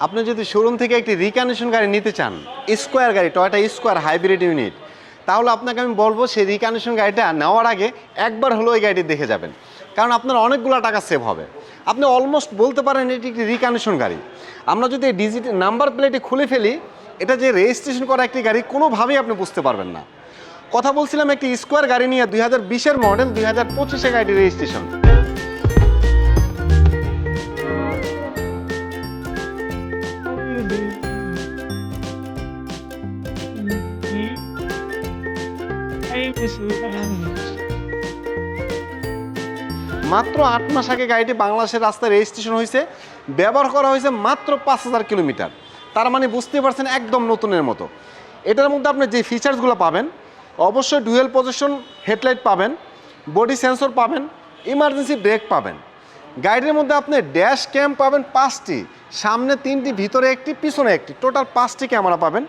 আপনি যদি শোরুম থেকে একটি রিকন্ডিশন গাড়ি নিতে চান, স্কোয়ার গাড়ি, টয়োটা স্কোয়ার হাইব্রিড ইউনিট, তাহলে আপনাকে আমি বলবো সেই রিকন্ডিশন গাড়িটা নেওয়ার আগে একবার হলো এই গাড়িটি দেখে যাবেন, কারণ আপনার অনেকগুলো টাকা সেভ হবে। আপনি অলমোস্ট বলতে পারেন এটি একটি রিকন্ডিশন গাড়ি। আমরা যদি এই ডিজিটাল নাম্বার প্লেটে খুলে ফেলি, এটা যে রেজিস্ট্রেশন করা একটি গাড়ি কোনোভাবেই আপনি বুঝতে পারবেন না। কথা বলছিলাম একটি স্কোয়ার গাড়ি নিয়ে, 2020-এর মডেল, 2025-এ গাড়ির রেজিস্ট্রেশন। মাত্র 8 মাস আগে গাড়িটি বাংলাদেশের রাস্তায় রেজিস্ট্রেশন হয়েছে, ব্যবহার করা হয়েছে মাত্র 5000 কিলোমিটার। তার মানে বুঝতে পারছেন একদম নতুনের মতো। এটার মধ্যে আপনি যে ফিচার্সগুলো পাবেন, অবশ্যই ডুয়েল পজিশন হেডলাইট পাবেন, বডি সেন্সর পাবেন, ইমার্জেন্সি ব্রেক পাবেন। গাড়ির মধ্যে আপনি ড্যাশ ক্যাম পাবেন 5টি, সামনে 3টি, ভিতরে একটি, পিছনে একটি, টোটাল 5টি ক্যামেরা পাবেন।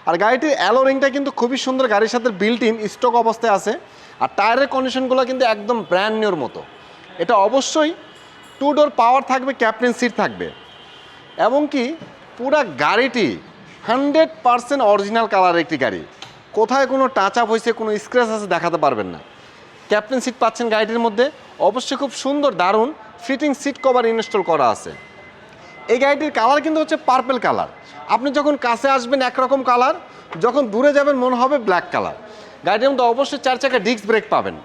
আর গাড়িটির অ্যালো রিংটা কিন্তু খুবই সুন্দর, গাড়ির সাথে বিল্ট ইন স্টক অবস্থায় আছে। আর টায়ারের কন্ডিশনগুলো কিন্তু একদম ব্র্যান্ড নিউর মতো। এটা অবশ্যই 2 ডোর পাওয়ার থাকবে, ক্যাপ্টেন সিট থাকবে, এবং কি পুরা গাড়িটি 100% অরিজিনাল কালার একটি গাড়ি। কোথায় কোনো টাচ আপ হয়েছে, কোনো স্ক্র্যাচ আছে দেখাতে পারবেন না। ক্যাপ্টেন সিট পাচ্ছেন গাড়িটির মধ্যে, অবশ্যই খুব সুন্দর দারুণ ফিটিং সিট কভার ইনস্টল করা আছে। এই গাড়িটির কালার কিন্তু হচ্ছে পার্পেল কালার। আপনি যখন কাছে আসবেন একরকম কালার, যখন দূরে যাবেন মনে হবে ব্ল্যাক কালার। গাড়িটির মধ্যে অবশ্যই 4 চাকা ডিস্ক ব্রেক পাবেন।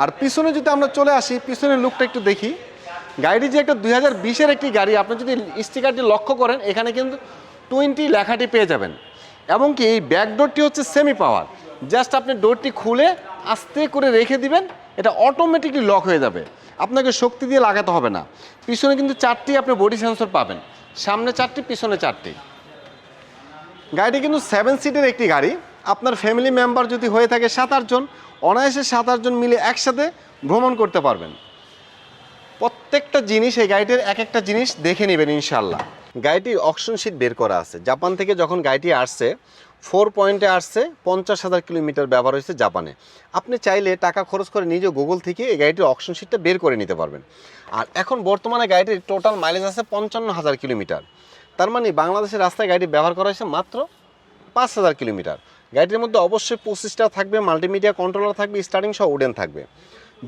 আর পিছনে যদি আমরা চলে আসি, পিছনের লুকটা একটু দেখি। গাড়িটি যে একটা 2020-এর একটি গাড়ি, আপনি যদি স্টিকারটি লক্ষ্য করেন, এখানে কিন্তু 20 লেখাটি পেয়ে যাবেন। এবং কি এই ব্যাক ডোরটি হচ্ছে সেমি পাওয়ার, জাস্ট আপনি ডোরটি খুলে আস্তে করে রেখে দিবেন, এটা অটোমেটিকলি লক হয়ে যাবে, আপনাকে শক্তি দিয়ে লাগাতে হবে না। পিছনে কিন্তু 4টি আপনি বডি সেন্সর পাবেন, সামনে 4টি, পিছনে 4টি। গাড়িটি কিন্তু 7 সিটের একটি গাড়ি। আপনার ফ্যামিলি মেম্বার যদি হয়ে থাকে 7-8 জন, অনায়াসে 7-8 জন মিলে একসাথে ভ্রমণ করতে পারবেন। প্রত্যেকটা জিনিস এই গাড়িটির এক একটা জিনিস দেখে নেবেন ইনশাল্লাহ। গাড়িটির অকশন শিট বের করা আছে। জাপান থেকে যখন গাড়িটি আসছে, 4 পয়েন্টে আসছে, 50,000 কিলোমিটার ব্যবহার হয়েছে জাপানে। আপনি চাইলে টাকা খরচ করে নিজে গুগল থেকে এই গাড়িটির অকশন শিটটা বের করে নিতে পারবেন। আর এখন বর্তমানে গাড়িটির টোটাল মাইলেজ আছে 55,000 কিলোমিটার। তার মানে বাংলাদেশের রাস্তায় গাড়িটি ব্যবহার করা হয়েছে মাত্র 5,000 কিলোমিটার। গাড়িটির মধ্যে অবশ্যই 25টা থাকবে, মাল্টিমিডিয়া কন্ট্রোলার থাকবে, স্টার্টিং সহ উডেন থাকবে।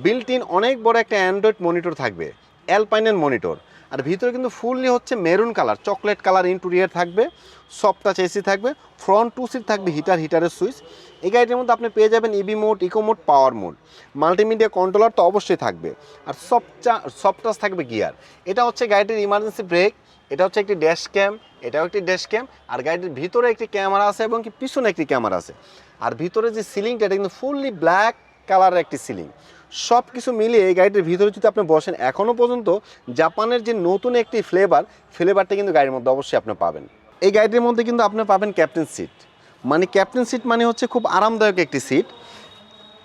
বিল্ট ইন অনেক বড় একটা অ্যান্ড্রয়েড মনিটর থাকবে, অ্যালপাইনের মনিটর। আর ভিতরে কিন্তু ফুললি হচ্ছে maroon colour, chocolate colour interior থাকবে, সফট টাচ এসি থাকবে, ফ্রন্ট 2 সিট থাকবে, হিটারের সুইচ। এই গাড়িটির মধ্যে আপনি পেয়ে যাবেন EV mode, eco mode, power mode, multimedia controller তো অবশ্যই থাকবে, আর সফট টাচ থাকবে গিয়ার। এটা হচ্ছে গাড়িটির ইমার্জেন্সি ব্রেক, এটা হচ্ছে একটি ড্যাশ ক্যাম, এটাও একটি ড্যাশ ক্যাম। আর গাড়িটির ভিতরে একটি ক্যামেরা আছে এবং কি পিছনে একটি ক্যামেরা আছে। আর ভিতরে যে সিলিংটা, এটা কিন্তু ফুললি ব্ল্যাক কালারের একটি সিলিং। সব কিছু মিলিয়ে এই গাড়িটির ভিতরে যদি আপনি বসেন, এখনও পর্যন্ত জাপানের যে নতুন একটি ফ্লেভারটা কিন্তু গাড়ির মধ্যে অবশ্যই আপনি পাবেন। এই গাড়িটির মধ্যে কিন্তু আপনি পাবেন ক্যাপ্টেন সিট। ক্যাপ্টেন সিট মানে হচ্ছে খুব আরামদায়ক একটি সিট।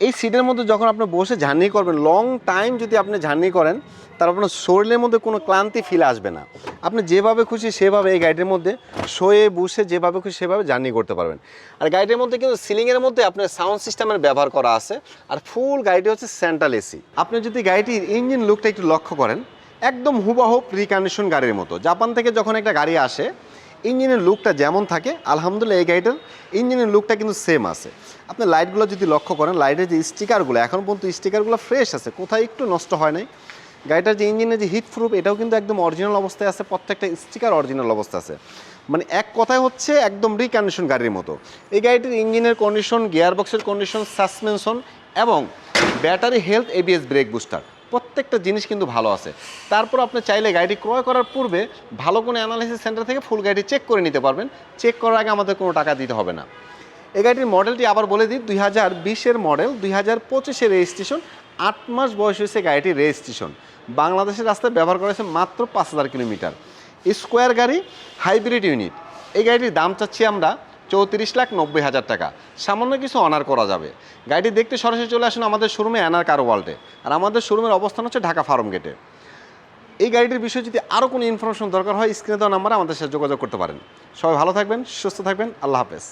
এই সিটের মধ্যে যখন আপনি বসে জার্নি করবেন, লং টাইম যদি আপনি জার্নি করেন, তার আপনার শরীরের মধ্যে কোনো ক্লান্তি ফিল আসবে না। আপনি যেভাবে খুশি সেভাবে এই গাড়িটির মধ্যে শোয়ে বসে যেভাবে খুশি সেভাবে জার্নি করতে পারবেন। আর গাড়িটির মধ্যে কিন্তু সিলিংয়ের মধ্যে আপনার সাউন্ড সিস্টেমের ব্যবহার করা আছে। আর ফুল গাড়িটি হচ্ছে সেন্ট্রাল এসি। আপনি যদি গাড়িটির ইঞ্জিন লুকটা একটু লক্ষ্য করেন, একদম হুবহু রিকন্ডিশন গাড়ির মতো। জাপান থেকে যখন একটা গাড়ি আসে, ইঞ্জিনের লুকটা যেমন থাকে, আলহামদুলিল্লাহ এই গাড়িটার ইঞ্জিনের লুকটা কিন্তু সেম আছে। আপনি লাইটগুলো যদি লক্ষ্য করেন, লাইটের যে স্টিকারগুলো, এখন পর্যন্ত স্টিকারগুলো ফ্রেশ আছে, কোথায় একটু নষ্ট হয় নাই। গাড়িটার যে ইঞ্জিনের যে হিট প্রুফ, এটাও কিন্তু একদম অরিজিনাল অবস্থায় আছে, প্রত্যেকটা স্টিকার অরিজিনাল অবস্থা আছে। এক কথায় হচ্ছে একদম রিকন্ডিশন গাড়ির মতো। এই গাড়িটির ইঞ্জিনের কন্ডিশন, গিয়ারবক্সের কন্ডিশন, সাসপেনশন এবং battery health, ABS brake booster, প্রত্যেকটা জিনিস কিন্তু ভালো আছে। তারপর আপনি চাইলে গাড়িটি ক্রয় করার পূর্বে ভালো কোনো অ্যানালাইসিস সেন্টার থেকে ফুল গাড়িটি চেক করে নিতে পারবেন। চেক করার আগে আমাদের কোনো টাকা দিতে হবে না। এই গাড়িটির মডেলটি আবার বলে দিই, 2020-এর মডেল, 2025-এর রেজিস্ট্রেশন। 8 মাস বয়স হয়েছে গাড়িটির রেজিস্ট্রেশন। বাংলাদেশের রাস্তায় ব্যবহার করা হয়েছে মাত্র 5,000 কিলোমিটার। স্কোয়ার গাড়ি, হাইব্রিড ইউনিট। এই গাড়িটির দাম চাচ্ছি আমরা 34,90,000 টাকা। সামান্য কিছু অনার করা যাবে। গাড়িটি দেখতে সরাসরি চলে আসুন আমাদের শোরুমে, এনআর কার ওয়ার্ল্ডে। আর আমাদের শোরুমের অবস্থান হচ্ছে ঢাকা ফার্ম গেটে। এই গাড়িটির বিষয়ে যদি আরও কোনো ইনফরমেশন দরকার হয়, স্ক্রিনে দেওয়া নাম্বারে আমাদের সাথে যোগাযোগ করতে পারেন। সবাই ভালো থাকবেন, সুস্থ থাকবেন, আল্লাহ হাফেজ।